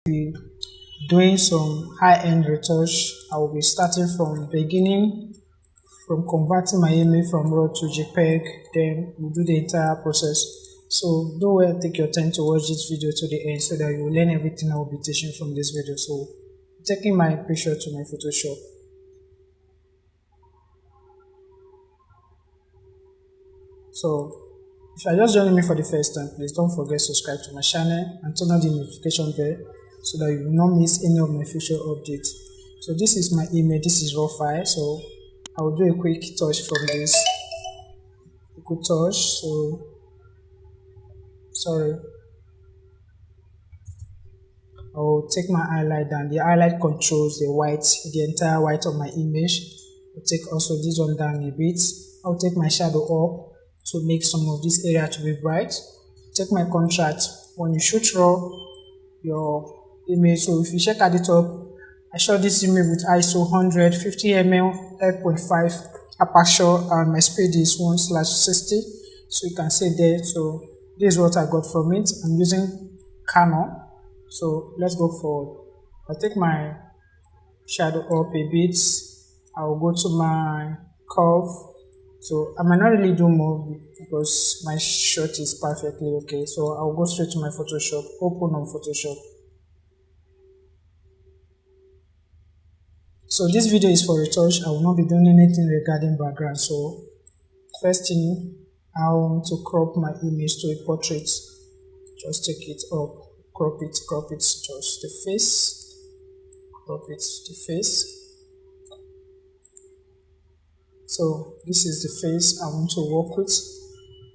be doing some high-end retouch. I will be starting from beginning, from converting my image from raw to JPEG, then we'll do the entire process. So do well, take your time to watch this video to the end so that you will learn everything I will be teaching from this video. So taking my picture to my Photoshop. So if you are just joining me for the first time, please don't forget to subscribe to my channel and turn on the notification bell so that you will not miss any of my future updates. So this is my image, this is raw file. So I will do a quick touch from this. A quick touch. So sorry. I will take my highlight down. The highlight controls the white, the entire white of my image. I'll take also this one down a bit. I'll take my shadow up to make some of this area to be bright. Take my contrast. When you shoot raw your image, so if you check at the top, I shot this image with ISO 150 mm f.5 aperture and my speed is 1/60. So you can see there. So this is what I got from it. I'm using Canon. So let's go forward. I'll take my shadow up a bit. I'll go to my curve. So I might not really do more because my shot is perfectly okay. So I'll go straight to my Photoshop, open on Photoshop. So this video is for retouch. I will not be doing anything regarding background. So first thing, I want to crop my image to a portrait. Just take it up, crop it, just the face, crop it, the face. So this is the face I want to work with.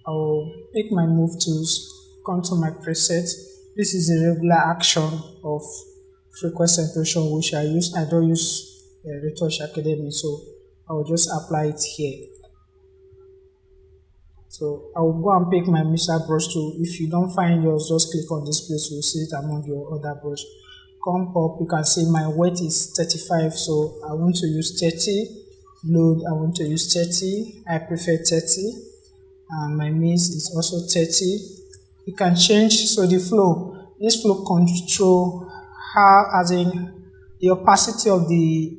I will pick my move tools, come to my preset. This is a regular action of frequency separation which I use. I don't use Retouch Academy, so I will just apply it here. So I will go and pick my mixer brush tool. If you don't find yours, just click on this place, you'll see it among your other brush. Come up, you can see my weight is 35, so I want to use 30. Load, I want to use 30. I prefer 30. And my mix is also 30. You can change, so the flow, this flow control how, as in the opacity of the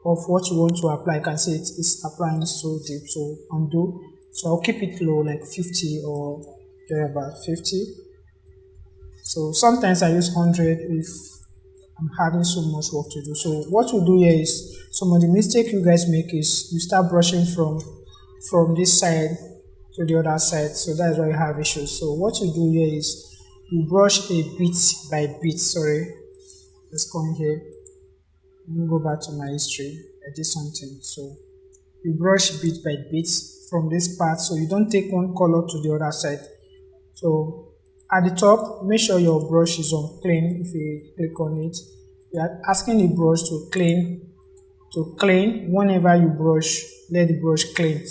of what you want to apply. You can see it is applying so deep. So undo. So I'll keep it low, like 50 or about 50. So sometimes I use 100 if I'm having so much work to do. So what we do here is, some of the mistake you guys make is you start brushing from this side to the other side. So that's why you have issues. So what you do here is you brush a bit by bit. Sorry, let's come here. Let me go back to my history. I did something. So you brush bit by bit from this part, so you don't take one color to the other side. So at the top, make sure your brush is on clean. If you click on it, you are asking the brush to clean. Whenever you brush, let the brush clean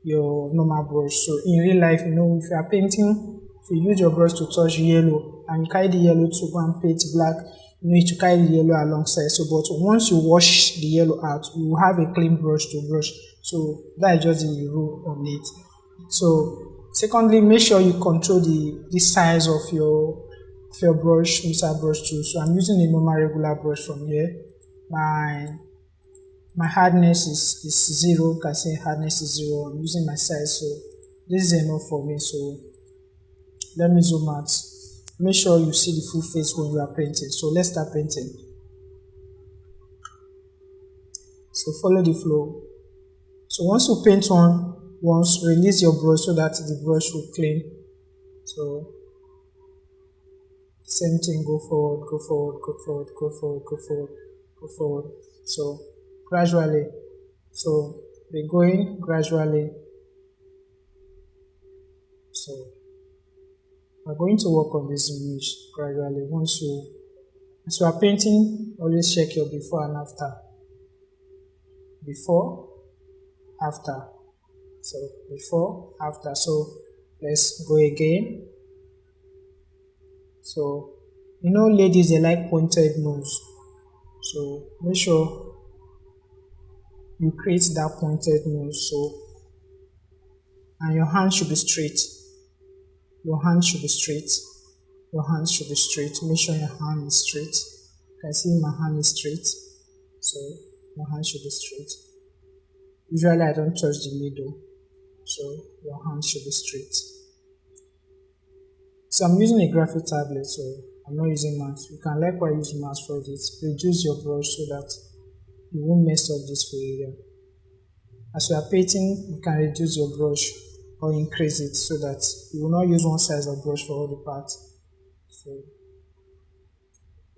your normal brush. So in real life, you know, if you are painting, if you use your brush to touch yellow and you carry the yellow to go and paint black, you need to carry the yellow alongside. So but once you wash the yellow out, you will have a clean brush to brush. So that is just the rule on it. So secondly, make sure you control the size of your brush, mixer brush too. So I'm using a normal regular brush from here. My hardness is 0. You can see hardness is 0. I'm using my size, so this is enough for me. So let me zoom out. Make sure you see the full face when you are painting. So let's start painting. So follow the flow. So once you paint once, release your brush so that the brush will clean. So same thing, go forward, go forward, go forward, go forward, go forward, go forward. So gradually. So we're going gradually. So we're going to work on this image gradually. Once you are painting, always check your before and after. Before, after. So before, after. So let's go again. So you know, ladies, they like pointed nose. So make sure you create that pointed nose. So, and your hand should be straight. Your hand should be straight. Your hand should be straight. Make sure your hand is straight. You can see my hand is straight. So your hand should be straight. Usually I don't touch the middle. So your hand should be straight. So I'm using a graphic tablet, so I'm not using mouse. You can likewise use mouse for this. Reduce your brush so that you won't mess up this area. As you are painting, you can reduce your brush or increase it so that you will not use one size of brush for all the parts.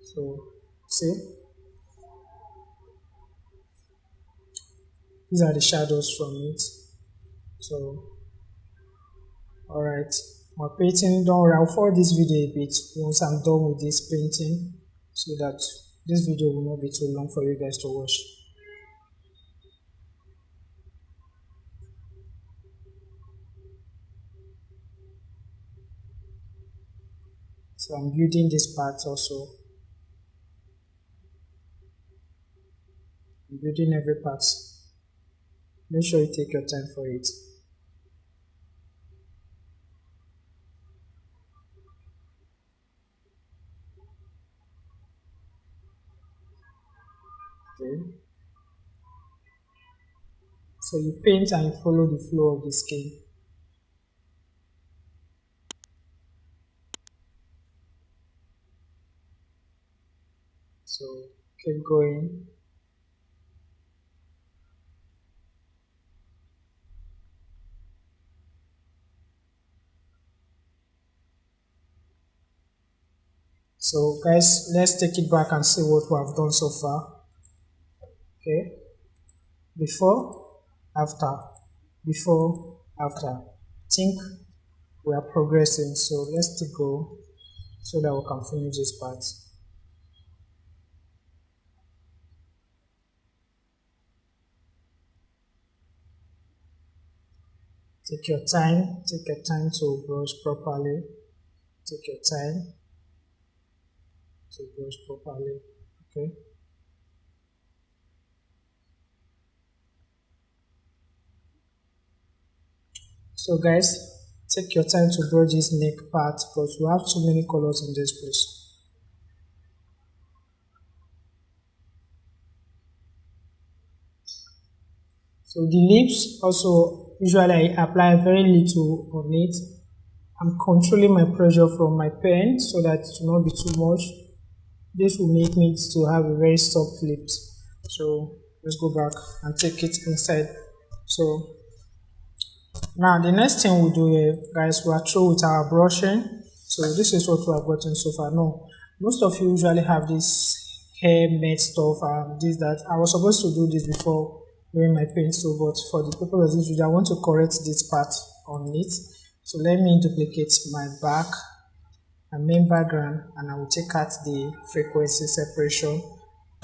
So see, these are the shadows from it. So alright, we're painting. Don't worry, I'll forward this video a bit once I'm done with this painting so that this video will not be too long for you guys to watch. So I'm building this part also. I'm building every part. Make sure you take your time for it. Okay. So you paint and you follow the flow of the skin. So keep going. So guys, let's take it back and see what we have done so far. Okay. Before, after, before, after. Think we are progressing, so let's take go so that we can finish this part. Take your time to brush properly. Take your time to brush properly. Okay. So guys, take your time to brush this neck part because we have too many colors in this place. So the lips also, usually I apply very little on it. I'm controlling my pressure from my pen so that it will not be too much. This will make me to have a very soft lips. So let's go back and take it inside. So now the next thing we do here, guys, we are through with our brushing. So this is what we have gotten so far. No, most of you usually have this hair made stuff and this that. I was supposed to do this before doing my paint, so but for the purpose of this video, I want to correct this part on it. So let me duplicate my back and main background, and I will take out the frequency separation.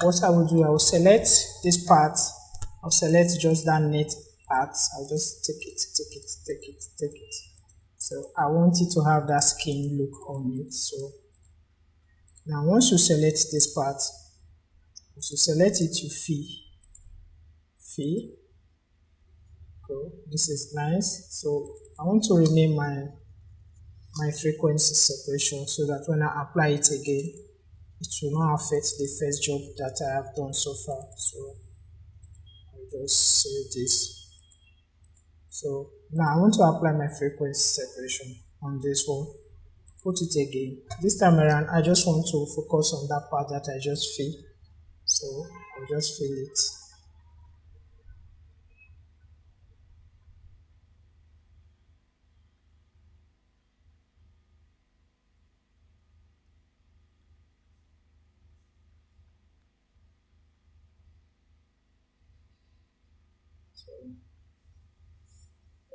What I will do, I will select this part. I'll select just that net part. I'll just take it. So I want it to have that skin look on it. So now once you select this part, once you select it, you fill. Cool. This is nice. So I want to rename my frequency separation so that when I apply it again, it will not affect the first job that I have done so far. So I'll just save this. So now I want to apply my frequency separation on this one. Put it again. This time around, I just want to focus on that part that I just fill. So I'll just fill it.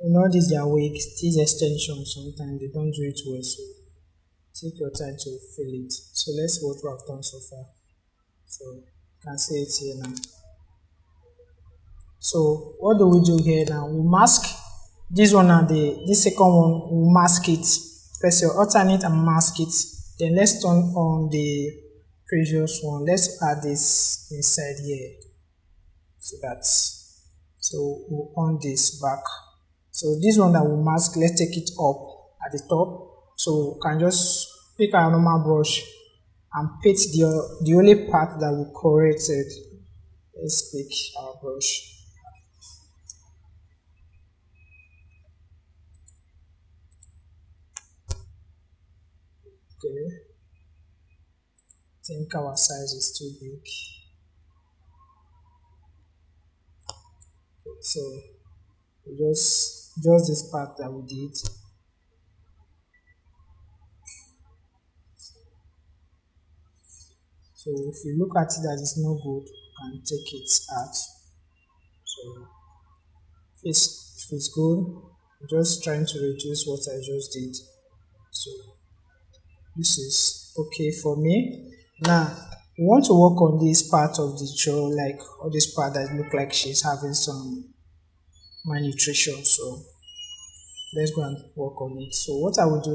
You know, these are wigs, these extensions, sometimes they don't do it well, so take your time to fill it. So let's see what we have done so far. So you can see it here now. So what do we do here now? We mask this one and this second one, we mask it. Press your alternate and mask it. Then let's turn on the previous one. Let's add this inside here. So we'll on this back. So this one that we mask, let's take it up at the top. So we can just pick our normal brush and pick the only part that we corrected. Let's pick our brush. Okay, I think our size is too big. So just this part that we did. So if you look at it that it's no good, you can take it out. So if it's good, I'm just trying to reduce what I just did. So this is okay for me. Now we want to work on this part of the jaw, like all this part that look like she's having some malnutrition. So let's go and work on it. So what I will do